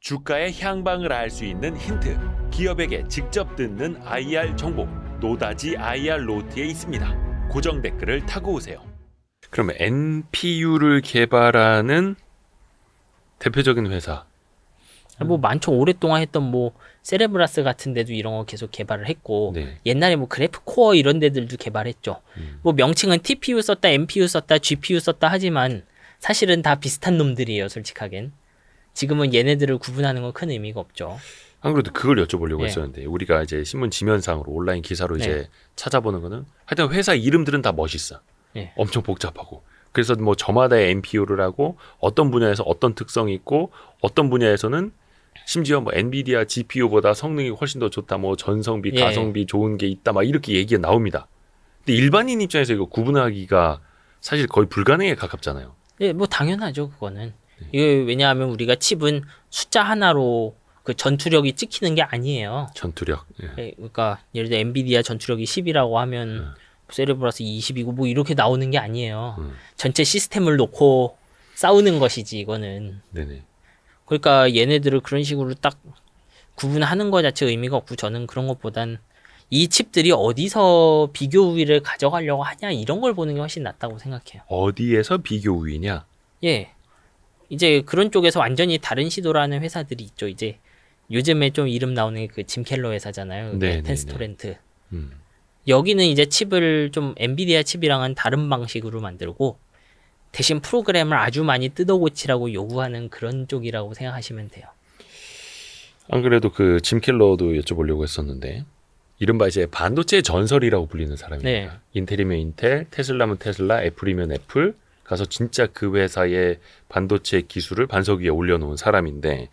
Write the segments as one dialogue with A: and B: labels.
A: 주가의 향방을 알 수 있는 힌트, 기업에게 직접 듣는 IR 정보, 노다지 IR 노트에 있습니다. 고정 댓글을 타고 오세요. 그러면 NPU를 개발하는 대표적인 회사.
B: 뭐 많죠. 오랫동안 했던 뭐 세레브라스 같은 데도 이런 거 계속 개발을 했고,
A: 네.
B: 옛날에 뭐 그래프 코어 이런 데들도 개발했죠. 뭐 명칭은 TPU 썼다, NPU 썼다, GPU 썼다 하지만 사실은 다 비슷한 놈들이에요, 솔직하겐. 지금은 얘네들을 구분하는 건 큰 의미가 없죠.
A: 안 그래도 그걸 여쭤보려고
B: 네.
A: 했었는데, 우리가 이제 신문 지면상으로 온라인 기사로
B: 네.
A: 이제 찾아보는 거는 하여튼 회사 이름들은 다 멋있어.
B: 네.
A: 엄청 복잡하고. 그래서 뭐 저마다의 NPU를 하고 어떤 분야에서 어떤 특성이 있고 어떤 분야에서는 심지어 뭐 엔비디아 GPU보다 성능이 훨씬 더 좋다, 뭐 전성비,
B: 예.
A: 가성비 좋은 게 있다, 막 이렇게 얘기가 나옵니다. 근데 일반인 입장에서 이거 구분하기가 사실 거의 불가능에 가깝잖아요.
B: 예, 뭐 당연하죠, 그거는. 이게 왜냐하면 우리가 칩은 숫자 하나로 그 전투력이 찍히는 게 아니에요.
A: 전투력. 예.
B: 예, 그러니까 예를 들어 엔비디아 전투력이 10이라고 하면 세레브라스 20이고 뭐 이렇게 나오는 게 아니에요. 전체 시스템을 놓고 싸우는 것이지 이거는.
A: 네네.
B: 그러니까 얘네들을 그런 식으로 딱 구분하는 거 자체 의미가 없고, 저는 그런 것보단 이 칩들이 어디서 비교 우위를 가져가려고 하냐 이런 걸 보는 게 훨씬 낫다고 생각해요.
A: 어디에서 비교 우위냐?
B: 예. 이제 그런 쪽에서 완전히 다른 시도라는 회사들이 있죠. 이제 요즘에 좀 이름 나오는 그 짐 켈러 회사잖아요.
A: 네,
B: 텐스토렌트.
A: 음.
B: 여기는 이제 칩을 좀 엔비디아 칩이랑은 다른 방식으로 만들고 대신 프로그램을 아주 많이 뜯어 고치라고 요구하는 그런 쪽이라고 생각하시면 돼요.
A: 안 그래도 그 짐 켈러도 여쭤보려고 했었는데, 이른바 이제 반도체의 전설이라고 불리는 사람입니다.
B: 네.
A: 인텔이면 인텔, 테슬라면 테슬라, 애플이면 애플, 가서 진짜 그 회사의 반도체 기술을 반석 위에 올려놓은 사람인데,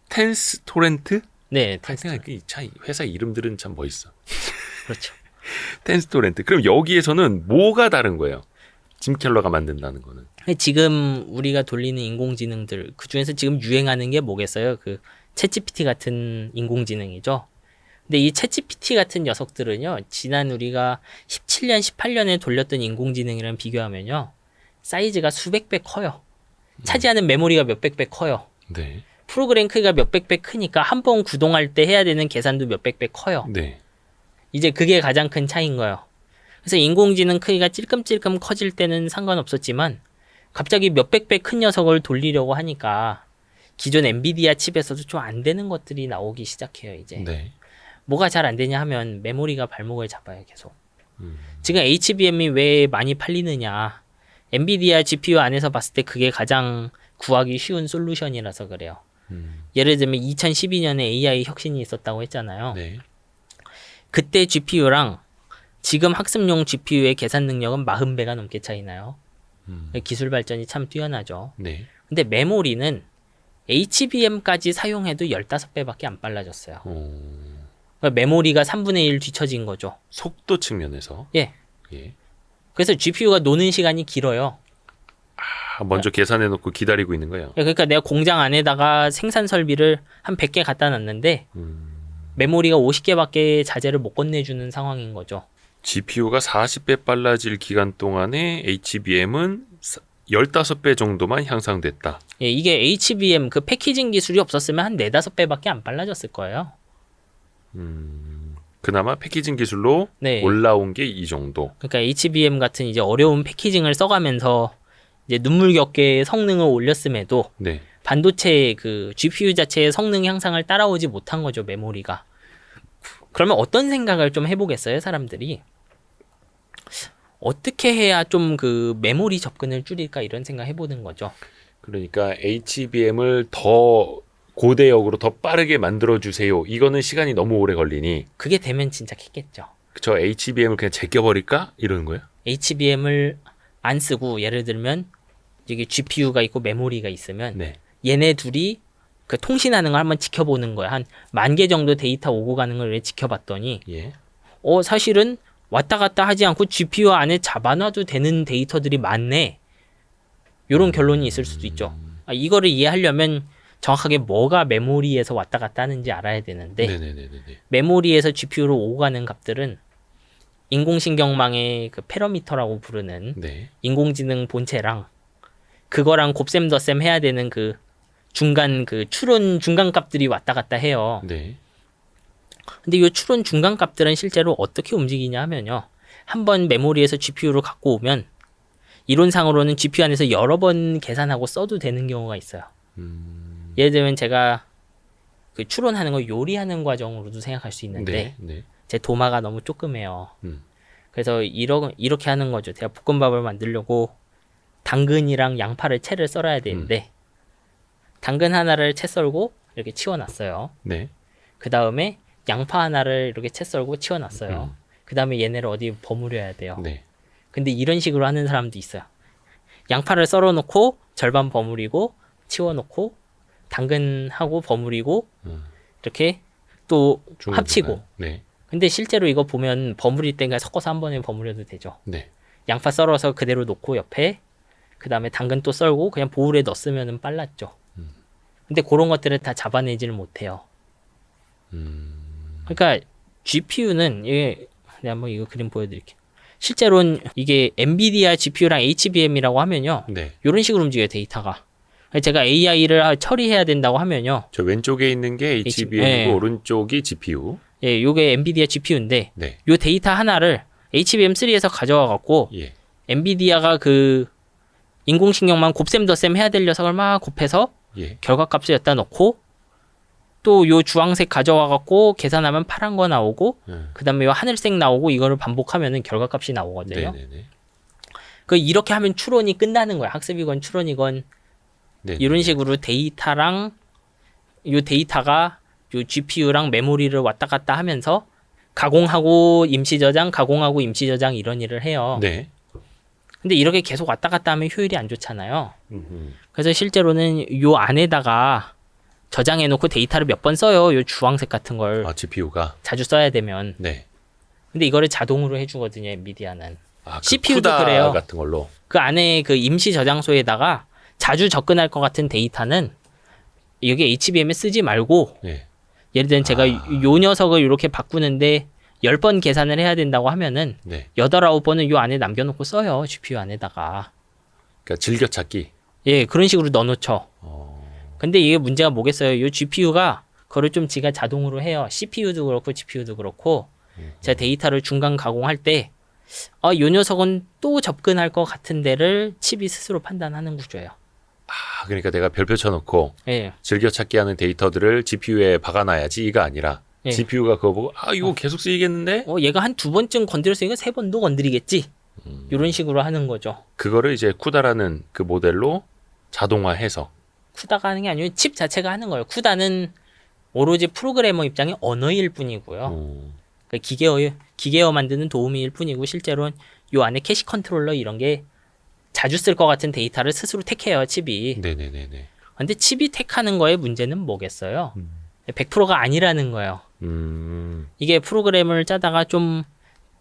A: 텐스토렌트?
B: 네,
A: 하여튼 참 회사 이름들은 참 멋있어.
B: 그렇죠.
A: 텐스토렌트. 그럼 여기에서는 뭐가 다른 거예요? 짐 켈러가 만든다는 거는.
B: 지금 우리가 돌리는 인공지능들 그 중에서 지금 유행하는 게 뭐겠어요? 그 챗GPT 같은 인공지능이죠. 근데 이 챗GPT 같은 녀석들은요, 지난 우리가 17년, 18년에 돌렸던 인공지능이랑 비교하면요, 사이즈가 수백 배 커요. 차지하는 메모리가 몇백 배 커요.
A: 네.
B: 프로그램 크기가 몇백 배 크니까 한 번 구동할 때 해야 되는 계산도 몇백 배 커요.
A: 네.
B: 이제 그게 가장 큰 차이인 거예요. 그래서 인공지능 크기가 찔끔찔끔 커질 때는 상관없었지만 갑자기 몇백 배 큰 녀석을 돌리려고 하니까 기존 엔비디아 칩에서도 좀 안 되는 것들이 나오기 시작해요. 이제
A: 네.
B: 뭐가 잘 안 되냐 하면 메모리가 발목을 잡아요. 계속. 지금 HBM이 왜 많이 팔리느냐, 엔비디아 GPU 안에서 봤을 때 그게 가장 구하기 쉬운 솔루션이라서 그래요. 예를 들면 2012년에 AI 혁신이 있었다고 했잖아요.
A: 네.
B: 그때 GPU랑 지금 학습용 GPU의 계산 능력은 40배가 넘게 차이나요. 기술 발전이 참 뛰어나죠.
A: 네.
B: 근데 메모리는 HBM까지 사용해도 15배밖에 안 빨라졌어요. 그러니까 메모리가 3분의 1 뒤처진 거죠.
A: 속도 측면에서.
B: 예.
A: 예.
B: 그래서 GPU가 노는 시간이 길어요.
A: 먼저 계산해 놓고 기다리고 있는 거예요.
B: 그러니까 내가 공장 안에다가 생산 설비를 한 100개 갖다 놨는데 메모리가 50개밖에 자재를 못 건네주는 상황인 거죠.
A: GPU가 40배 빨라질 기간 동안에 HBM은 15배 정도만 향상됐다.
B: 예, 이게 HBM 그 패키징 기술이 없었으면 한 4-5배밖에 안 빨라졌을 거예요.
A: 그나마 패키징 기술로
B: 네.
A: 올라온 게 이 정도.
B: 그러니까 HBM 같은 이제 어려운 패키징을 써가면서 이제 눈물겹게 성능을 올렸음에도
A: 네.
B: 반도체 그 GPU 자체의 성능 향상을 따라오지 못한 거죠, 메모리가. 그러면 어떤 생각을 좀 해보겠어요, 사람들이? 어떻게 해야 좀 그 메모리 접근을 줄일까 이런 생각 해보는 거죠.
A: 그러니까 HBM을 더 고대역으로 더 빠르게 만들어 주세요. 이거는 시간이 너무 오래 걸리니
B: 그게 되면 진짜 겠죠.
A: 저 HBM을 그냥 제껴버릴까? 이러는 거예요?
B: HBM을 안 쓰고 예를 들면 이게 GPU가 있고 메모리가 있으면
A: 네.
B: 얘네 둘이 그 통신하는 걸 한번 지켜보는 거야. 한 10,000개 정도 데이터 오고 가는 걸 지켜봤더니
A: 예.
B: 사실은 왔다 갔다 하지 않고 GPU 안에 잡아놔도 되는 데이터들이 많네. 요런 결론이 있을 수도 있죠. 이거를 이해하려면 정확하게 뭐가 메모리에서 왔다 갔다 하는지 알아야 되는데
A: 네네네네.
B: 메모리에서 GPU로 오고 가는 값들은 인공신경망의 그 패러미터라고 부르는
A: 네.
B: 인공지능 본체랑 그거랑 곱셈 덧셈 해야 되는 그 중간 그 추론 중간 값들이 왔다 갔다 해요.
A: 네.
B: 근데 이 추론 중간 값들은 실제로 어떻게 움직이냐 하면요. 한번 메모리에서 GPU로 갖고 오면 이론상으로는 GPU 안에서 여러 번 계산하고 써도 되는 경우가 있어요. 예를 들면 제가 그 추론하는 거 요리하는 과정으로도 생각할 수 있는데
A: 네.
B: 제 도마가 너무 조그매요.
A: 음.
B: 그래서 이렇게 하는 거죠. 제가 볶음밥을 만들려고 당근이랑 양파를 채를 썰어야 되는데 당근 하나를 채 썰고 이렇게 치워놨어요.
A: 네.
B: 그 다음에 양파 하나를 이렇게 채 썰고 치워놨어요. 그 다음에 얘네를 어디 버무려야 돼요.
A: 네.
B: 근데 이런 식으로 하는 사람도 있어요. 양파를 썰어놓고 절반 버무리고 치워놓고 당근하고 버무리고 이렇게 또
A: 중간,
B: 합치고.
A: 중간. 네.
B: 근데 실제로 이거 보면 버무릴 때 그냥 섞어서 한 번에 버무려도 되죠.
A: 네.
B: 양파 썰어서 그대로 놓고 옆에 그 다음에 당근 또 썰고 그냥 보울에 넣었으면 빨랐죠. 근데 그런 것들을 다 잡아내지를 못해요. 그러니까 GPU는 이게 내가 한번 이거 그림 보여드릴게요. 실제로는 이게 엔비디아 GPU랑 HBM이라고 하면요.
A: 네.
B: 이런 식으로 움직여요, 데이터가. 제가 AI를 처리해야 된다고 하면요.
A: 저 왼쪽에 있는 게 HBM이고
B: 네.
A: 오른쪽이 GPU.
B: 예, 요게 엔비디아 GPU인데
A: 네.
B: 요 데이터 하나를 HBM3에서 가져와 갖고
A: 예.
B: 엔비디아가 그 인공신경만 곱셈 덧셈 해야 될 녀석을 막 곱해서
A: 예.
B: 결과값을 여기다 넣고 또 요 주황색 가져와 갖고 계산하면 파란 거 나오고 그다음에 요 하늘색 나오고 이거를 반복하면은 결과값이 나오거든요.
A: 네네네.
B: 그 이렇게 하면 추론이 끝나는 거야. 학습이건 추론이건
A: 네.
B: 이런 식으로 데이터랑 요 데이터가 요 GPU랑 메모리를 왔다 갔다 하면서 가공하고 임시 저장, 가공하고 임시 저장 이런 일을 해요.
A: 네.
B: 근데 이렇게 계속 왔다 갔다 하면 효율이 안 좋잖아요. 그래서 실제로는 요 안에다가 저장해 놓고 데이터를 몇 번 써요. 요 주황색 같은 걸
A: 아, GPU가.
B: 자주 써야 되면.
A: 네.
B: 근데 이거를 자동으로 해주거든요, 엔비디아는.
A: 아, 그
B: CPU도
A: 쿠다
B: 그래요.
A: 같은 걸로.
B: 그 안에 그 임시 저장소에다가 자주 접근할 것 같은 데이터는 여기 HBM에 쓰지 말고
A: 네.
B: 예를 들면 제가 요 녀석을 이렇게 바꾸는데 10번 계산을 해야 된다고 하면은
A: 네.
B: 8, 9번은 요 안에 남겨놓고 써요. GPU 안에다가.
A: 그러니까 즐겨찾기.
B: 예, 그런 식으로 넣어놓죠. 근데 이게 문제가 뭐겠어요? 요 GPU가 그걸 좀 지가 자동으로 해요. CPU도 그렇고 GPU도 그렇고 제가 데이터를 중간 가공할 때 요 녀석은 또 접근할 것 같은 데를 칩이 스스로 판단하는 구조예요.
A: 아, 그러니까 내가 별표 쳐놓고
B: 예.
A: 즐겨찾기 하는 데이터들을 GPU에 박아놔야지 이가 아니라
B: 예.
A: GPU가 그거 보고 아 이거 계속 쓰이겠는데?
B: 얘가 한 2번쯤 건드렸으니까 3번도 건드리겠지. 이런 식으로 하는 거죠.
A: 그거를 이제 쿠다라는 그 모델로 자동화해서
B: 쿠다가 하는 게 아니고 칩 자체가 하는 거예요. 쿠다는 오로지 프로그래머 입장의 언어일 뿐이고요. 그 기계어 만드는 도우미일 뿐이고 실제로는 요 안에 캐시 컨트롤러 이런 게 자주 쓸 것 같은 데이터를 스스로 택해요, 칩이.
A: 네네네네.
B: 근데 칩이 택하는 거의 문제는 뭐겠어요? 100%가 아니라는 거예요. 이게 프로그램을 짜다가 좀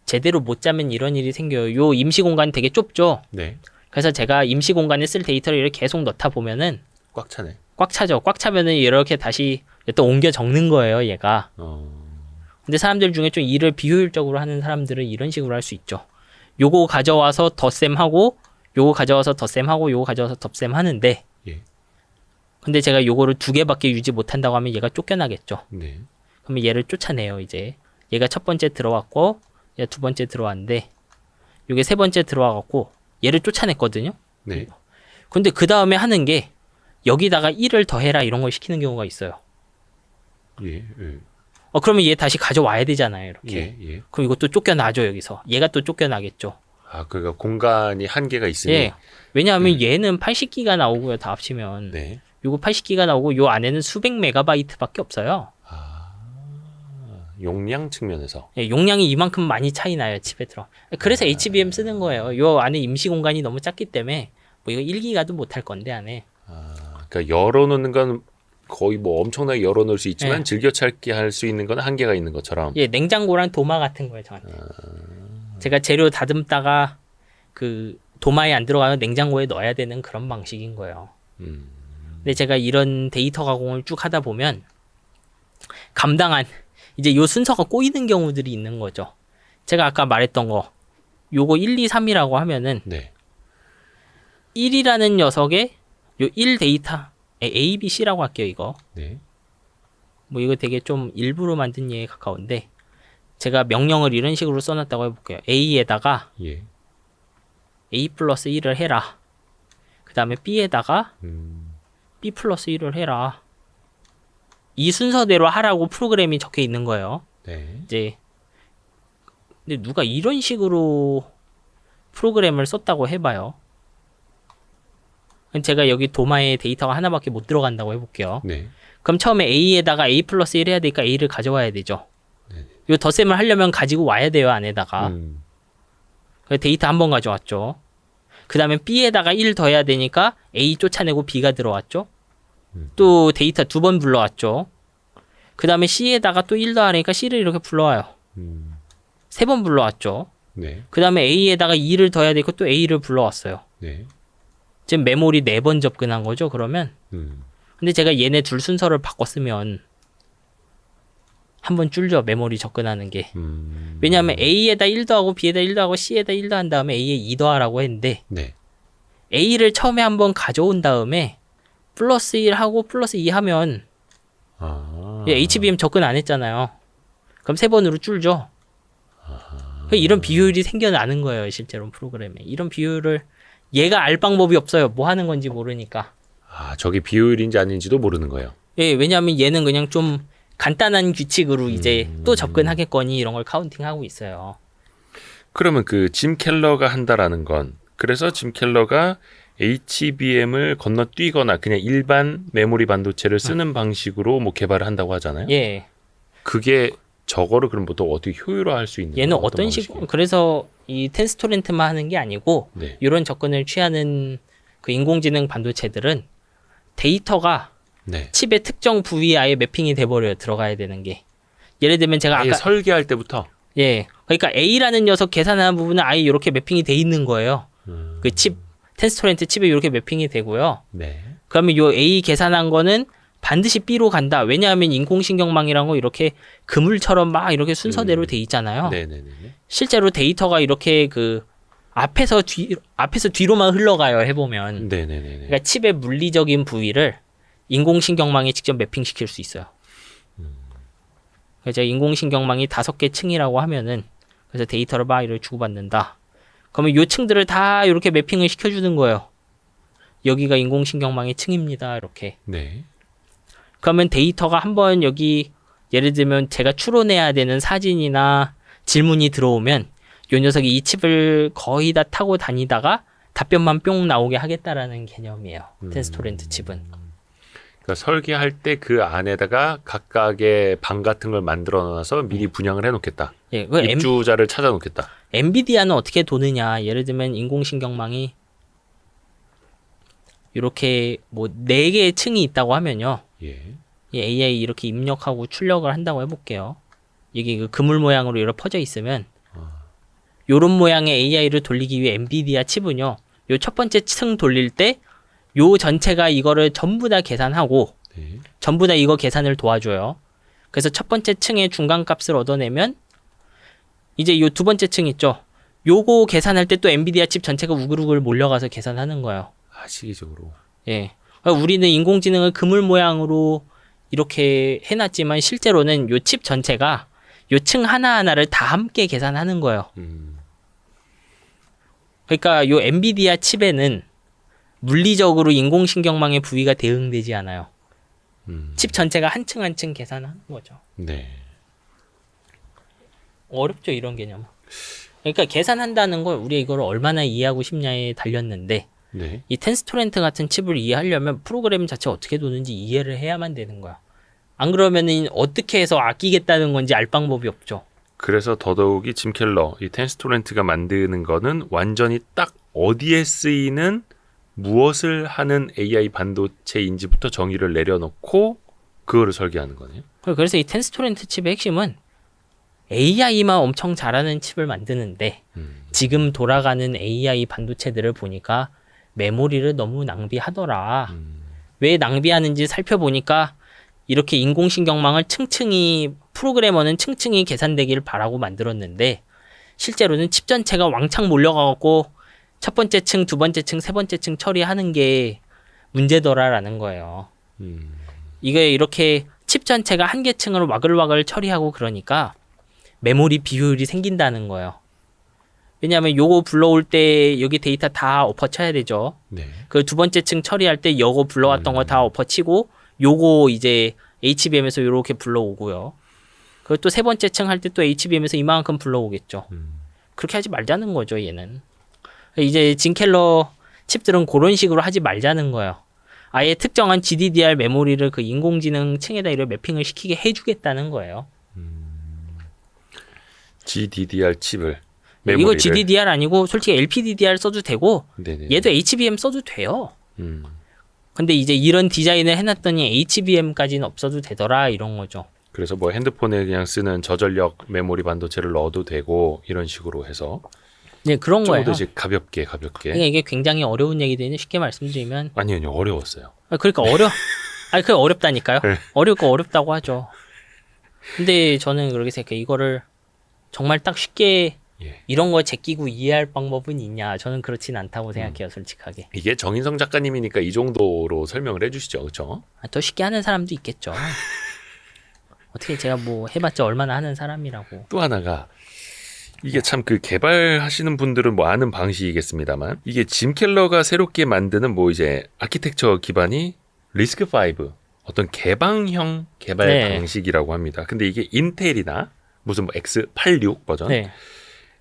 B: 제대로 못 짜면 이런 일이 생겨요. 요 임시 공간 되게 좁죠?
A: 네.
B: 그래서 제가 임시 공간에 쓸 데이터를 이렇게 계속 넣다 보면은
A: 꽉 차네.
B: 꽉 차죠. 꽉 차면은 이렇게 다시 또 옮겨 적는 거예요, 얘가. 근데 사람들 중에 좀 일을 비효율적으로 하는 사람들은 이런 식으로 할 수 있죠. 요거 가져와서 덧셈하고 요거 가져와서 덧셈하고 요거 가져와서 덧셈 하는데
A: 예.
B: 근데 제가 요거를 2개밖에 유지 못한다고 하면 얘가 쫓겨나겠죠.
A: 네.
B: 그러면 얘를 쫓아내요, 이제. 얘가 첫 번째 들어왔고 얘가 두 번째 들어왔는데 요게 세 번째 들어와갖고 얘를 쫓아냈거든요.
A: 네.
B: 근데 그 다음에 하는 게 여기다가 1을 더해라 이런 걸 시키는 경우가 있어요.
A: 예. 예.
B: 그러면 얘 다시 가져와야 되잖아요, 이렇게.
A: 예. 예.
B: 그럼 이것도 쫓겨나죠, 여기서. 얘가 또 쫓겨나겠죠.
A: 아, 그러니까 공간이 한계가 있으니.
B: 예. 왜냐하면 얘는 80기가 나오고요, 다 합치면.
A: 네.
B: 요거 80기가 나오고 요 안에는 수백 메가바이트밖에 없어요.
A: 용량 측면에서.
B: 예, 용량이 이만큼 많이 차이 나요, 칩에 들어. 그래서 HBM 쓰는 거예요. 요 안에 임시 공간이 너무 작기 때문에 뭐 이거 1기가도 못 할 건데 안에.
A: 그러니까 열어놓는 건 거의 뭐 엄청나게 열어놓을 수 있지만
B: 예.
A: 즐겨찾기 할 수 있는 건 한계가 있는 것처럼.
B: 예, 냉장고랑 도마 같은 거예요, 저한테. 제가 재료 다듬다가 그 도마에 안 들어가면 냉장고에 넣어야 되는 그런 방식인 거예요. 근데 제가 이런 데이터 가공을 쭉 하다 보면 감당한 이제 요 순서가 꼬이는 경우들이 있는 거죠. 제가 아까 말했던 거 요거 1, 2, 3이라고 하면은
A: 네.
B: 1이라는 녀석의 요 1 데이터 A, B, C라고 할게요. 이거.
A: 네.
B: 뭐 이거 되게 좀 일부러 만든 예에 가까운데 제가 명령을 이런 식으로 써놨다고 해볼게요. A에다가
A: 예.
B: A 플러스 1을 해라. 그 다음에 B에다가 B 플러스 1을 해라. 이 순서대로 하라고 프로그램이 적혀 있는 거예요.
A: 네.
B: 이제 근데 누가 이런 식으로 프로그램을 썼다고 해봐요. 제가 여기 도마에 데이터가 하나밖에 못 들어간다고 해볼게요.
A: 네.
B: 그럼 처음에 A에다가 A 플러스 1 해야 되니까 A를 가져와야 되죠. 이 덧셈을 하려면 가지고 와야 돼요, 안에다가. 그래서 데이터 한 번 가져왔죠. 그 다음에 B에다가 1 더해야 되니까 A 쫓아내고 B가 들어왔죠. 또 데이터 2번 불러왔죠. 그 다음에 C에다가 또 1 더하니까 C를 이렇게 불러와요. 3번 불러왔죠.
A: 네.
B: 그 다음에 A에다가 2를 더해야 되고 또 A를 불러왔어요.
A: 네.
B: 지금 메모리 4번 접근한 거죠, 그러면. 근데 제가 얘네 둘 순서를 바꿨으면 한 번 줄죠, 메모리 접근하는 게. 왜냐하면 A에다 1 더하고 B에다 1 더하고 C에다 1 더한 다음에 A에 2 더하라고 했는데
A: 네.
B: A를 처음에 한번 가져온 다음에 플러스 1 하고 플러스 2 하면 HBM 접근 안 했잖아요. 그럼 3번으로 줄죠. 이런 비효율이 생겨나는 거예요, 실제로 프로그램에. 이런 비효율을 얘가 알 방법이 없어요. 뭐 하는 건지 모르니까.
A: 아, 저게 비효율인지 아닌지도 모르는 거예요.
B: 예, 왜냐하면 얘는 그냥 좀 간단한 규칙으로 이제 또 접근하겠거니 이런 걸 카운팅하고 있어요.
A: 그러면 그 짐 켈러가 한다라는 건, 그래서 짐 켈러가 HBM을 건너뛰거나 그냥 일반 메모리 반도체를 쓰는 방식으로 뭐 개발을 한다고 하잖아요.
B: 예.
A: 그게 저거를 그럼 또 어떻게 효율화할 수 있는
B: 얘는
A: 거예요?
B: 어떤 식으로, 그래서 이 텐스토렌트만 하는 게 아니고
A: 네.
B: 이런 접근을 취하는 그 인공지능 반도체들은 데이터가
A: 네.
B: 칩의 특정 부위에 아예 매핑이 돼버려요. 들어가야 되는 게. 예를 들면 제가
A: 아예
B: 아까
A: 설계할 때부터.
B: 예, 그러니까 A라는 녀석 계산하는 부분은 아예 이렇게 매핑이 돼 있는 거예요. 그 칩 텐스토렌트 칩에 이렇게 매핑이 되고요.
A: 네.
B: 그러면 요 A 계산한 거는 반드시 B로 간다. 왜냐하면 인공신경망이란 거 이렇게 그물처럼 막 이렇게 순서대로 돼 있잖아요.
A: 네네네.
B: 실제로 데이터가 이렇게 그 앞에서 뒤로만 흘러가요. 해보면.
A: 네네네.
B: 그러니까 칩의 물리적인 부위를 인공신경망에 직접 매핑시킬 수 있어요. 그래서 인공신경망이 5개 층이라고 하면은 그래서 데이터를 막 이렇게 주고받는다. 그러면 요 층들을 다 이렇게 매핑을 시켜주는 거예요. 여기가 인공신경망의 층입니다. 이렇게.
A: 네.
B: 그러면 데이터가 한번 여기 예를 들면 제가 추론해야 되는 사진이나 질문이 들어오면 요 녀석이 이 칩을 거의 다 타고 다니다가 답변만 뿅 나오게 하겠다라는 개념이에요. 텐스토렌트 칩은.
A: 그러니까 설계할 때 그 안에다가 각각의 방 같은 걸 만들어 놔서 미리 분양을 해놓겠다.
B: 예, 그
A: 입주자를 찾아놓겠다.
B: 엔비디아는 어떻게 도느냐? 예를 들면 인공신경망이 이렇게 뭐 4개의 층이 있다고 하면요.
A: 예.
B: 이 AI 이렇게 입력하고 출력을 한다고 해볼게요. 이게 그 그물 모양으로 이렇게 퍼져 있으면 요런 모양의 AI를 돌리기 위해 엔비디아 칩은요. 요 첫 번째 층 돌릴 때 요 전체가 이거를 전부 다 계산하고
A: 네.
B: 전부 다 이거 계산을 도와줘요. 그래서 첫 번째 층의 중간 값을 얻어내면 이제 요 두 번째 층 있죠. 요거 계산할 때 또 엔비디아 칩 전체가 우글우글 몰려가서 계산하는 거예요.
A: 아, 시기적으로.
B: 예. 그러니까 우리는 인공지능을 그물 모양으로 이렇게 해놨지만 실제로는 요 칩 전체가 요 층 하나하나를 다 함께 계산하는 거예요. 그러니까 요 엔비디아 칩에는 물리적으로 인공신경망의 부위가 대응되지 않아요. 칩 전체가 한 층 한 층 계산하는 거죠.
A: 네.
B: 어렵죠, 이런 개념. 그러니까 계산한다는 걸 우리가 이걸 얼마나 이해하고 싶냐에 달렸는데
A: 네.
B: 이 텐스토렌트 같은 칩을 이해하려면 프로그램 자체 어떻게 도는지 이해를 해야만 되는 거야. 안 그러면은 어떻게 해서 아끼겠다는 건지 알 방법이 없죠.
A: 그래서 더더욱이 짐 켈러, 이 텐스토렌트가 만드는 거는 완전히 딱 어디에 쓰이는 무엇을 하는 AI 반도체인지부터 정의를 내려놓고 그거를 설계하는 거네요.
B: 그래서 이 텐스토렌트 칩의 핵심은 AI만 엄청 잘하는 칩을 만드는데 지금 돌아가는 AI 반도체들을 보니까 메모리를 너무 낭비하더라. 왜 낭비하는지 살펴보니까 이렇게 인공신경망을 층층이 프로그래머는 층층이 계산되기를 바라고 만들었는데 실제로는 칩 전체가 왕창 몰려가고 첫 번째 층, 두 번째 층, 세 번째 층 처리하는 게 문제더라라는 거예요. 이게 이렇게 칩 전체가 한 계층으로 와글와글 처리하고 그러니까 메모리 비효율이 생긴다는 거예요. 왜냐하면 요거 불러올 때 여기 데이터 다 엎어쳐야 되죠.
A: 네.
B: 그 두 번째 층 처리할 때 요거 불러왔던 거 다 엎어치고 요거 이제 HBM에서 요렇게 불러오고요. 그리고 또 세 번째 층 할 때 또 HBM에서 이만큼 불러오겠죠. 그렇게 하지 말자는 거죠, 얘는. 이제 진켈러 칩들은 그런 식으로 하지 말자는 거예요. 아예 특정한 GDDR 메모리를 그 인공지능 층에다 이렇게 매핑을 시키게 해주겠다는 거예요.
A: GDDR 칩을
B: 이거
A: 메모리를.
B: GDDR 아니고 솔직히 LPDDR 써도 되고
A: 네네.
B: 얘도 HBM 써도 돼요. 근데 이제 이런 디자인을 해놨더니 HBM까지는 없어도 되더라 이런 거죠.
A: 그래서 뭐 핸드폰에 그냥 쓰는 저전력 메모리 반도체를 넣어도 되고 이런 식으로 해서
B: 네, 그런
A: 좀
B: 거예요.
A: 더 이제 가볍게.
B: 그러니까 이게 굉장히 어려운 얘기들이 쉽게 말씀드리면
A: 아니요, 어려웠어요.
B: 그러니까 아니 그 어렵다니까요.
A: 네.
B: 어렵고 어렵다고 하죠. 근데 저는 그렇게 생각해요. 이거를 정말 딱 쉽게
A: 예.
B: 이런 거 제끼고 이해할 방법은 있냐? 저는 그렇진 않다고 생각해요, 솔직하게.
A: 이게 정인성 작가님이니까 이 정도로 설명을 해주시죠, 그렇죠?
B: 더 쉽게 하는 사람도 있겠죠. 어떻게 제가 뭐 해봤자 얼마나 하는 사람이라고.
A: 또 하나가 이게 참 그 개발하시는 분들은 뭐 아는 방식이겠습니다만 이게 짐 켈러가 새롭게 만드는 뭐 이제 아키텍처 기반이 리스크5 어떤 개방형 개발
B: 네.
A: 방식이라고 합니다. 근데 이게 인텔이나 무슨 뭐 X86 버전
B: 네.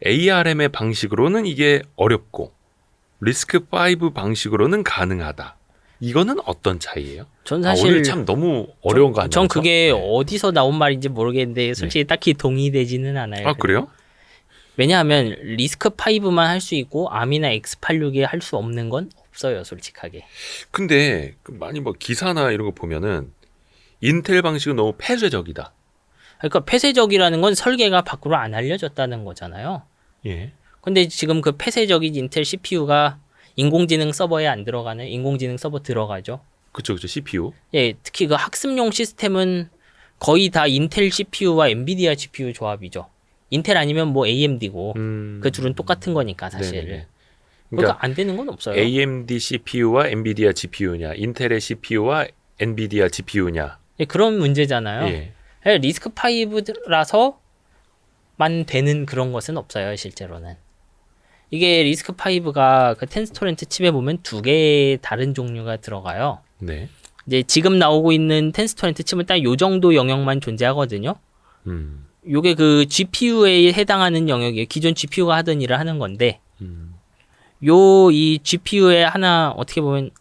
A: ARM의 방식으로는 이게 어렵고 리스크5 방식으로는 가능하다. 이거는 어떤 차이예요?
B: 전 사실
A: 오늘 참 너무 어려운 거 아니에요?
B: 전 그게
A: 네.
B: 어디서 나온 말인지 모르겠는데 솔직히 딱히 동의되지는 않아요.
A: 아 그래요?
B: 왜냐하면 리스크5만 할 수 있고 아미나 X86에 할 수 없는 건 없어요, 솔직하게.
A: 근데 많이 뭐 기사나 이런 거 보면은 인텔 방식은 너무 폐쇄적이다.
B: 그러니까 폐쇄적이라는 건 설계가 밖으로 안 알려졌다는 거잖아요.
A: 예.
B: 근데 지금 그 폐쇄적인 인텔 CPU가 인공지능 서버에 안 들어가는 인공지능 서버 들어가죠.
A: 그쵸 CPU.
B: 예, 특히 그 학습용 시스템은 거의 다 인텔 CPU와 엔비디아 GPU 조합이죠. 인텔 아니면 뭐 AMD고 그 둘은 똑같은 거니까 사실.
A: 네네네.
B: 그러니까 안 되는 건 없어요.
A: AMD CPU와 엔비디아 GPU냐, 인텔의 CPU와 엔비디아 GPU냐.
B: 예, 그런 문제잖아요.
A: 예.
B: 리스크5라서만 되는 그런 것은 없어요, 실제로는. 이게 리스크5가 그 텐스토렌트 칩에 보면 두 개의 다른 종류가 들어가요.
A: 네.
B: 이제 지금 나오고 있는 텐스토렌트 칩은 딱 요 정도 영역만 존재하거든요. 요게 그 GPU에 해당하는 영역이에요. 기존 GPU가 하던 일을 하는 건데, 이 GPU에 하나 어떻게 보면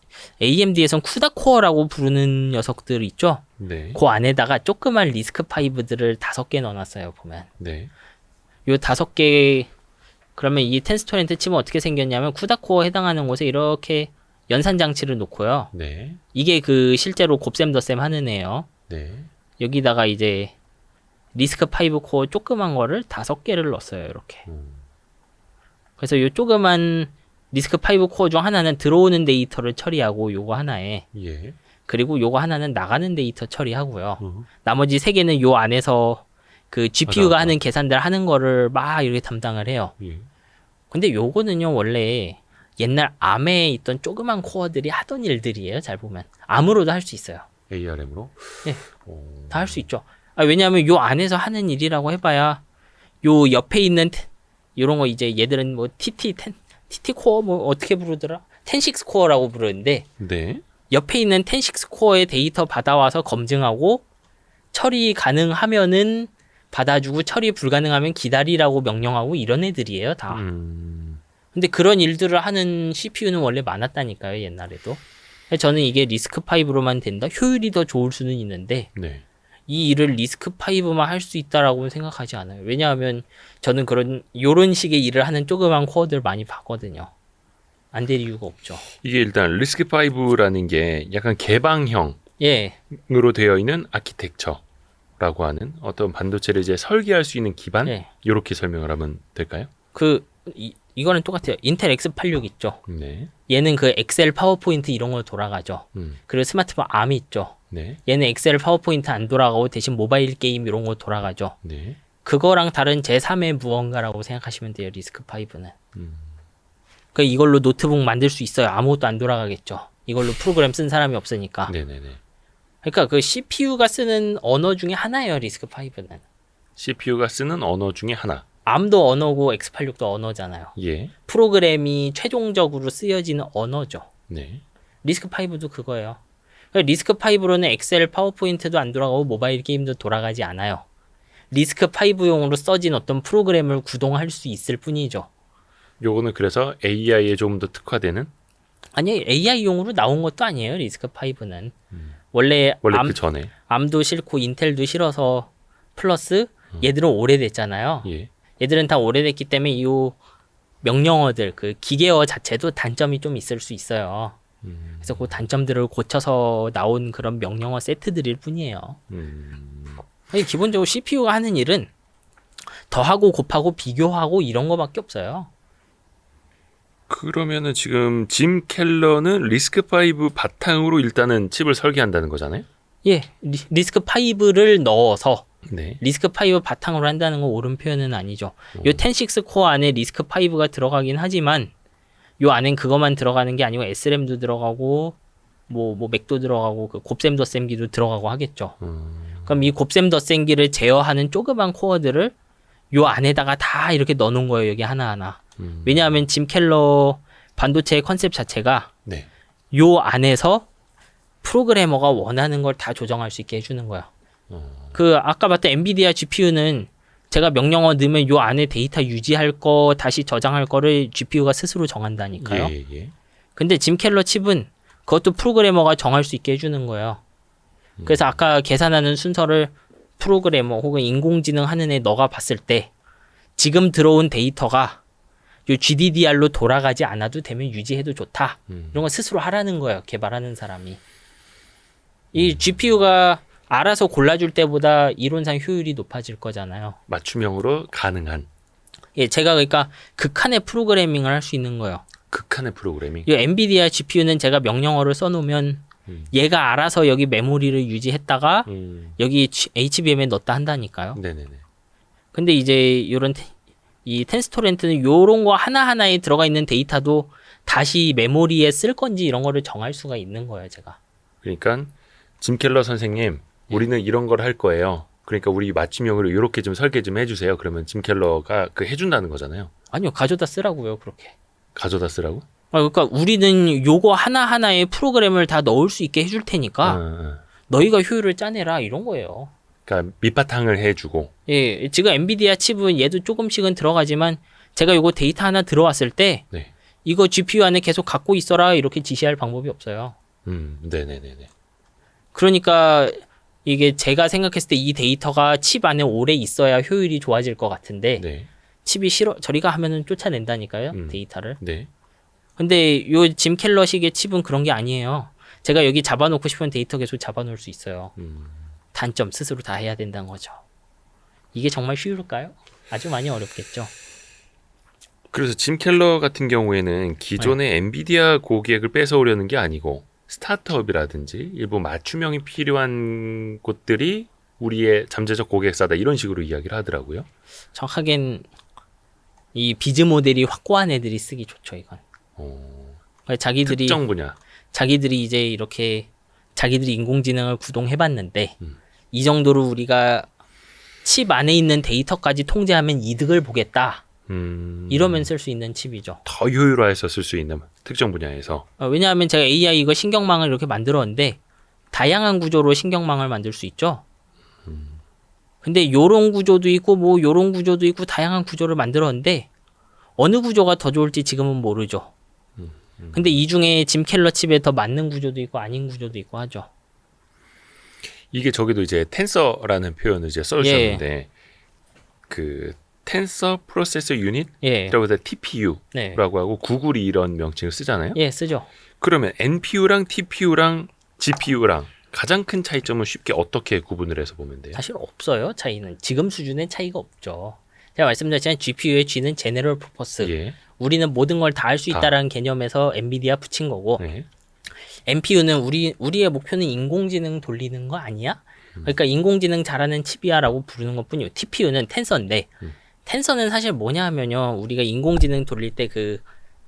B: AMD에선 쿠다 코어라고 부르는 녀석들 있죠.
A: 네.
B: 그 안에다가 조그만 리스크5들을 5개 넣어놨어요, 보면.
A: 네.
B: 요 5개, 그러면 이 텐스토렌트 칩은 어떻게 생겼냐면 쿠다 코어에 해당하는 곳에 이렇게 연산 장치를 놓고요.
A: 네.
B: 이게 그 실제로 곱셈 덧셈 하는 애예요.
A: 네.
B: 여기다가 이제 리스크5 코어 조그만 거를 5개를 넣었어요, 이렇게. 그래서 요 조그만 리스크5 코어 중 하나는 들어오는 데이터를 처리하고 요거 하나에,
A: 예.
B: 그리고 요거 하나는 나가는 데이터 처리하고요. 나머지 3개는 요 안에서 그 GPU가
A: 맞아.
B: 하는 계산들 하는 거를 막 이렇게 담당을 해요.
A: 예.
B: 근데 요거는요, 원래 옛날 암에 있던 조그만 코어들이 하던 일들이에요, 잘 보면. 암으로도 할 수 있어요.
A: ARM으로?
B: 예. 다 할 수 있죠. 왜냐하면 요 안에서 하는 일이라고 해봐야 요 옆에 있는 요런 거 이제 얘들은 뭐 TT 코어 뭐 어떻게 부르더라? 10-6 코어라고 부르는데
A: 네.
B: 옆에 있는 10-6 코어의 데이터 받아와서 검증하고 처리 가능하면은 받아주고 처리 불가능하면 기다리라고 명령하고 이런 애들이에요, 다. 근데 그런 일들을 하는 CPU는 원래 많았다니까요, 옛날에도. 저는 이게 리스크5로만 된다? 효율이 더 좋을 수는 있는데
A: 네.
B: 이 일을 리스크5만 할 수 있다라고는 생각하지 않아요. 왜냐하면 저는 요런 식의 일을 하는 조그만 코어들 많이 봤거든요. 안 될 이유가 없죠.
A: 이게 일단 리스크5라는 게 약간 개방형으로
B: 예.
A: 되어 있는 아키텍처라고 하는 어떤 반도체를 이제 설계할 수 있는 기반?
B: 예.
A: 이렇게 설명을 하면 될까요?
B: 이거는 똑같아요. 인텔 X86 있죠.
A: 네.
B: 얘는 그 엑셀 파워포인트 이런 걸 돌아가죠. 그리고 스마트폰 암이 있죠.
A: 네.
B: 얘는 엑셀 파워포인트 안 돌아가고 대신 모바일 게임 이런 거 돌아가죠.
A: 네.
B: 그거랑 다른 제3의 무언가라고 생각하시면 돼요, 리스크5는. 그러니까 이걸로 노트북 만들 수 있어요. 아무것도 안 돌아가겠죠. 이걸로 프로그램 쓴 사람이 없으니까.
A: 네네네.
B: 그러니까 그 CPU가 쓰는 언어 중에 하나예요. 리스크5는.
A: CPU가 쓰는 언어 중에 하나.
B: ARM도 언어고 X86도 언어잖아요.
A: 예.
B: 프로그램이 최종적으로 쓰여지는 언어죠.
A: 네.
B: 리스크5도 그거예요. 리스크5로는 엑셀, 파워포인트도 안 돌아가고 모바일 게임도 돌아가지 않아요. 리스크5용으로 써진 어떤 프로그램을 구동할 수 있을 뿐이죠.
A: 요거는 그래서 AI에 조금 더 특화되는?
B: 아니, AI용으로 나온 것도 아니에요. 리스크5는. 원래
A: 그 전에.
B: 암도 싫고 인텔도 싫어서 플러스 얘들은 오래됐잖아요.
A: 예.
B: 얘들은 다 오래됐기 때문에 이 명령어들, 그 기계어 자체도 단점이 좀 있을 수 있어요. 그래서 그 단점들을 고쳐서 나온 그런 명령어 세트들일 뿐이에요. 아니, 기본적으로 CPU가 하는 일은 더하고 곱하고 비교하고 이런 거밖에 없어요.
A: 그러면은 지금 짐 켈러는 리스크5 바탕으로 일단은 칩을 설계한다는 거잖아요?
B: 예, 리스크5를 넣어서
A: 네.
B: 리스크5 바탕으로 한다는 건 옳은 표현은 아니죠. 요 10.6 코어 안에 리스크5가 들어가긴 하지만 요 안엔 그것만 들어가는 게 아니고 SRAM도 들어가고 뭐 맥도 들어가고 그 곱셈 덧셈기도 들어가고 하겠죠. 그럼 이 곱셈 덧셈기를 제어하는 조그만 코어들을 요 안에다가 다 이렇게 넣어놓은 거예요. 여기 하나하나. 왜냐하면 짐 켈러 반도체의 컨셉 자체가
A: 네.
B: 요 안에서 프로그래머가 원하는 걸 다 조정할 수 있게 해주는 거야. 그 아까 봤던 엔비디아 GPU는 제가 명령어 넣으면 요 안에 데이터 유지할 거 다시 저장할 거를 GPU가 스스로 정한다니까요.
A: 예, 예.
B: 근데 짐 켈러 칩은 그것도 프로그래머가 정할 수 있게 해주는 거예요. 그래서 아까 계산하는 순서를 프로그래머 혹은 인공지능 하는 애 너가 봤을 때 지금 들어온 데이터가 요 GDDR로 돌아가지 않아도 되면 유지해도 좋다. 이런 거 스스로 하라는 거예요. 개발하는 사람이. 이 GPU가 알아서 골라줄 때보다 이론상 효율이 높아질 거잖아요.
A: 맞춤형으로 가능한
B: 예, 제가 그러니까 극한의 프로그래밍을 할 수 있는 거예요.
A: 극한의 프로그래밍.
B: 이 엔비디아 GPU는 제가 명령어를 써놓으면 얘가 알아서 여기 메모리를 유지했다가 여기 HBM에 넣었다 한다니까요.
A: 네네네.
B: 근데 이제 요런 이 텐스토렌트는 요런 거 하나하나에 들어가 있는 데이터도 다시 메모리에 쓸 건지 이런 거를 정할 수가 있는 거예요, 제가.
A: 그러니까 짐 켈러 선생님, 우리는 이런 걸 할 거예요. 그러니까 우리 맞춤형으로 이렇게 좀 설계 좀 해주세요. 그러면 짐 켈러가 그 해준다는 거잖아요.
B: 아니요, 가져다 쓰라고요, 그렇게.
A: 가져다 쓰라고?
B: 그러니까 우리는 요거 하나하나의 프로그램을 다 넣을 수 있게 해줄 테니까 너희가 효율을 짜내라 이런 거예요.
A: 그러니까 밑바탕을 해주고.
B: 예, 지금 엔비디아 칩은 얘도 조금씩은 들어가지만 제가 요거 데이터 하나 들어왔을 때
A: 네.
B: 이거 GPU 안에 계속 갖고 있어라 이렇게 지시할 방법이 없어요.
A: 네네네네.
B: 그러니까 이게 제가 생각했을 때 이 데이터가 칩 안에 오래 있어야 효율이 좋아질 것 같은데
A: 네.
B: 칩이 싫어 저리가 하면은 쫓아낸다니까요 데이터를.
A: 네.
B: 근데 요 짐 켈러식의 칩은 그런 게 아니에요. 제가 여기 잡아놓고 싶은 데이터 계속 잡아놓을 수 있어요. 단점 스스로 다 해야 된다는 거죠. 이게 정말 쉬울까요? 아주 많이 어렵겠죠.
A: 그래서 짐 켈러 같은 경우에는 기존의 엔비디아 고객을 뺏어오려는 게 아니고 스타트업이라든지 일부 맞춤형이 필요한 곳들이 우리의 잠재적 고객사다 이런 식으로 이야기를 하더라고요.
B: 정확하겐 이 비즈 모델이 확고한 애들이 쓰기 좋죠, 이건. 자기들이
A: 특정 분야.
B: 자기들이 이제 이렇게 자기들이 인공지능을 구동해봤는데 이 정도로 우리가 칩 안에 있는 데이터까지 통제하면 이득을 보겠다. 이러면 쓸 수 있는 칩이죠.
A: 더 효율화해서 쓸 수 있는 특정 분야에서.
B: 왜냐하면 제가 AI 이거 신경망을 이렇게 만들었는데 다양한 구조로 신경망을 만들 수 있죠. 근데 요런 구조도 있고 뭐 요런 구조도 있고 다양한 구조를 만들었는데 어느 구조가 더 좋을지 지금은 모르죠. 근데 이 중에 짐 켈러 칩에 더 맞는 구조도 있고 아닌 구조도 있고 하죠.
A: 이게 저기도 이제 텐서라는 표현을 이제 써주셨는데 그 텐서 프로세서 유닛이라고 해서 TPU라고 하고 구글이 이런 명칭을 쓰잖아요.
B: 예, 쓰죠.
A: 그러면 NPU랑 TPU랑 GPU랑 가장 큰 차이점은 쉽게 어떻게 구분을 해서 보면 돼요?
B: 사실 없어요. 차이는. 지금 수준의 차이가 없죠. 제가 말씀드렸지만 GPU의 G는 제네럴 퍼포스.
A: 예.
B: 우리는 모든 걸 다 할 수 있다라는 개념에서 엔비디아 붙인 거고
A: 네.
B: NPU는 우리의 목표는 인공지능 돌리는 거 아니야? 그러니까 인공지능 잘하는 칩이야라고 부르는 것뿐이요. TPU는 텐서인데 텐서는 사실 뭐냐 하면요. 우리가 인공지능 돌릴 때 그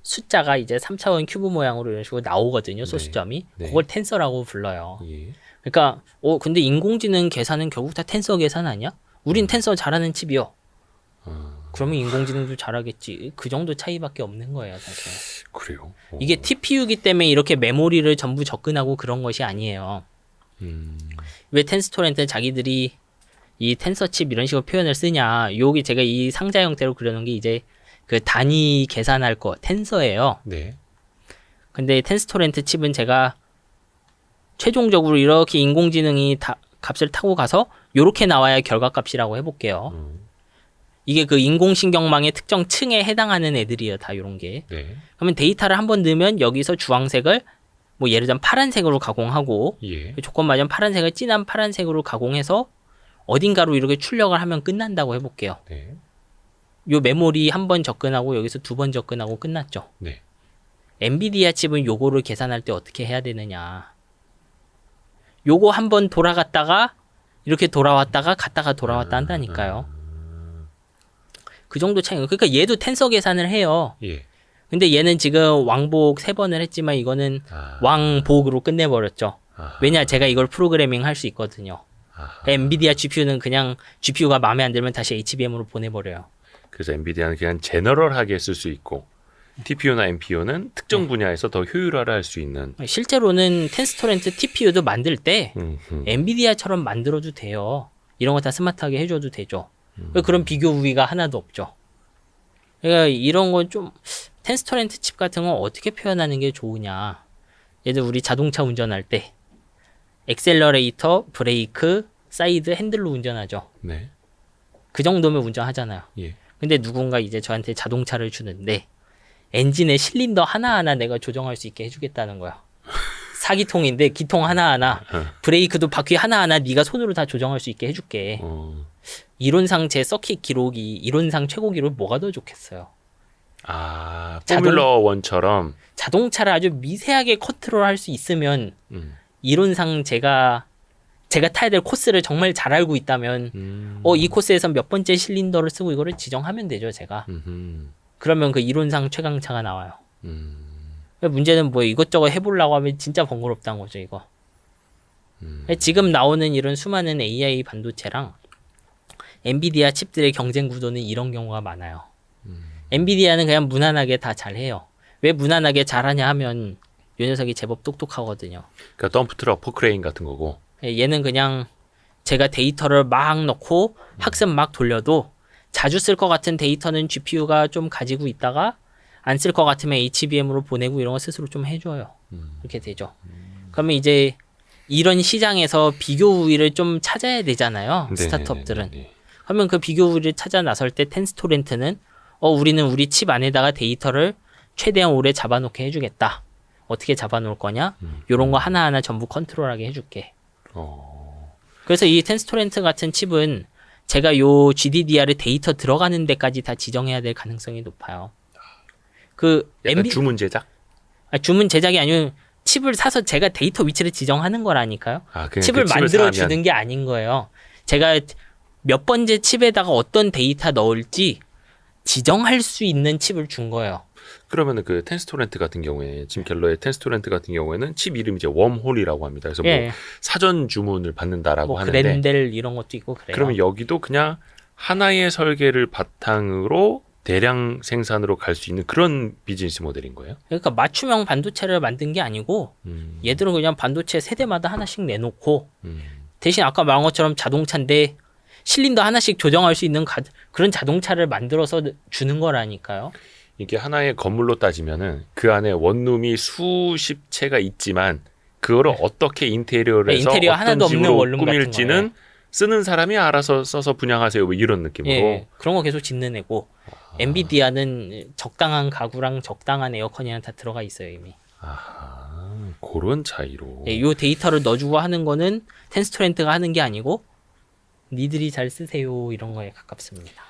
B: 숫자가 이제 3차원 큐브 모양으로 이런 식으로 나오거든요. 소수점이.
A: 네.
B: 그걸 텐서라고 불러요.
A: 예.
B: 그러니까 근데 인공지능 계산은 결국 다 텐서 계산 아니야? 우린 텐서 잘하는 칩이요. 그러면 인공지능도 잘하겠지. 그 정도 차이밖에 없는 거예요, 사실.
A: 그래요.
B: 이게 TPU이기 때문에 이렇게 메모리를 전부 접근하고 그런 것이 아니에요. 왜 텐스토렌트 자기들이 이 텐서 칩 이런 식으로 표현을 쓰냐? 여기 제가 이 상자 형태로 그려놓은 게 이제 그 단위 계산할 거 텐서예요.
A: 네.
B: 근데 텐스토렌트 칩은 제가 최종적으로 이렇게 인공지능이 값을 타고 가서 요렇게 나와야 결과값이라고 해볼게요. 이게 그 인공신경망의 특정 층에 해당하는 애들이에요. 다 요런 게.
A: 네.
B: 그러면 데이터를 한번 넣으면 여기서 주황색을 뭐 예를 들면 파란색으로 가공하고
A: 예.
B: 조건 맞으면 파란색을 진한 파란색으로 가공해서 어딘가로 이렇게 출력을 하면 끝난다고 해볼게요.
A: 네.
B: 요 메모리 한 번 접근하고 여기서 두 번 접근하고 끝났죠.
A: 네.
B: 엔비디아 칩은 요거를 계산할 때 어떻게 해야 되느냐. 요거 한 번 돌아갔다가 이렇게 돌아왔다가 갔다가 돌아왔다 한다니까요. 그 정도 차이. 그러니까 얘도 텐서 계산을 해요.
A: 예.
B: 근데 얘는 지금 왕복 3번을 했지만 이거는 왕복으로 끝내버렸죠. 왜냐 제가 이걸 프로그래밍 할 수 있거든요. 엔비디아 GPU는 그냥 GPU가 마음에 안 들면 다시 HBM으로 보내버려요.
A: 그래서 엔비디아는 그냥 제너럴하게 쓸 수 있고 TPU나 NPU는 특정 분야에서 더 효율화를 할 수 있는.
B: 실제로는 텐스토렌트 TPU도 만들 때 엔비디아처럼 만들어도 돼요. 이런 거 다 스마트하게 해줘도 되죠. 그런 비교 우위가 하나도 없죠. 그러니까 이런 건 좀 텐스토렌트 칩 같은 건 어떻게 표현하는 게 좋으냐. 예를 들어 우리 자동차 운전할 때 액셀러레이터, 브레이크, 사이드, 핸들로 운전하죠.
A: 네.
B: 그 정도면 운전하잖아요.
A: 예.
B: 근데 누군가 이제 저한테 자동차를 주는데 엔진의 실린더 하나하나 내가 조정할 수 있게 해주겠다는 거야. 사기통인데 기통 하나하나, 브레이크도 바퀴 하나하나 네가 손으로 다 조정할 수 있게 해줄게. 이론상 제 서킷 기록이 이론상 최고 기록 뭐가 더 좋겠어요.
A: 포뮬러 1처럼
B: 자동차를 아주 미세하게 컨트롤할 수 있으면 이론상 제가 타야 될 코스를 정말 잘 알고 있다면 이 코스에서 몇 번째 실린더를 쓰고 이거를 지정하면 되죠, 제가. 그러면 그 이론상 최강차가 나와요. 문제는 뭐 이것저것 해보려고 하면 진짜 번거롭다는 거죠, 이거. 지금 나오는 이런 수많은 AI 반도체랑 엔비디아 칩들의 경쟁 구도는 이런 경우가 많아요. 엔비디아는 그냥 무난하게 다 잘해요. 왜 무난하게 잘하냐 하면 이 녀석이 제법 똑똑하거든요.
A: 그러니까 덤프트럭, 포크레인 같은 거고.
B: 얘는 그냥 제가 데이터를 막 넣고 학습 막 돌려도 자주 쓸 것 같은 데이터는 GPU가 좀 가지고 있다가 안 쓸 것 같으면 HBM으로 보내고 이런 거 스스로 좀 해줘요. 이렇게 되죠. 그러면 이제 이런 시장에서 비교 우위를 좀 찾아야 되잖아요. 스타트업들은. 그러면 그 비교 우위를 찾아 나설 때 텐스토렌트는 우리는 우리 칩 안에다가 데이터를 최대한 오래 잡아놓게 해주겠다. 어떻게 잡아놓을 거냐? 요런 거 하나하나 전부 컨트롤하게 해줄게. 그래서 이 텐스토렌트 같은 칩은 제가 요 GDDR의 데이터 들어가는 데까지 다 지정해야 될 가능성이 높아요. 그
A: 약간 주문 제작?
B: 주문 제작이 아니면 칩을 사서 제가 데이터 위치를 지정하는 거라니까요. 칩을 만들어 주는 게 아닌 거예요. 제가 몇 번째 칩에다가 어떤 데이터 넣을지 지정할 수 있는 칩을 준 거예요. 그러면은
A: 그 텐스토렌트 같은 경우에 짐 켈러의 텐스토렌트 같은 경우에는 칩 이름이 이제 웜홀이라고 합니다. 그래서 뭐 사전 주문을 받는다라고 하는데
B: 그랜델 이런 것도 있고 그래요.
A: 그러면 여기도 그냥 하나의 설계를 바탕으로 대량 생산으로 갈 수 있는 그런 비즈니스 모델인 거예요?
B: 그러니까 맞춤형 반도체를 만든 게 아니고 얘들은 그냥 반도체 세대마다 하나씩 내놓고 대신 아까 말한 것처럼 자동차인데 실린더 하나씩 조정할 수 있는 그런 자동차를 만들어서 주는 거라니까요.
A: 이게 하나의 건물로 따지면은 그 안에 원룸이 수십 채가 있지만 그거를 어떻게 인테리어를 해서
B: 인테리어
A: 어떤
B: 하나도
A: 집으로
B: 없는 원룸
A: 꾸밀지는 쓰는 사람이 알아서 써서 분양하세요. 뭐 이런 느낌으로.
B: 그런 거 계속 짓는 애고 엔비디아는 적당한 가구랑 적당한 에어컨이랑 다 들어가 있어요 이미.
A: 그런 차이로.
B: 요 데이터를 넣어주고 하는 거는 텐스토렌트가 하는 게 아니고 니들이 잘 쓰세요 이런 거에 가깝습니다.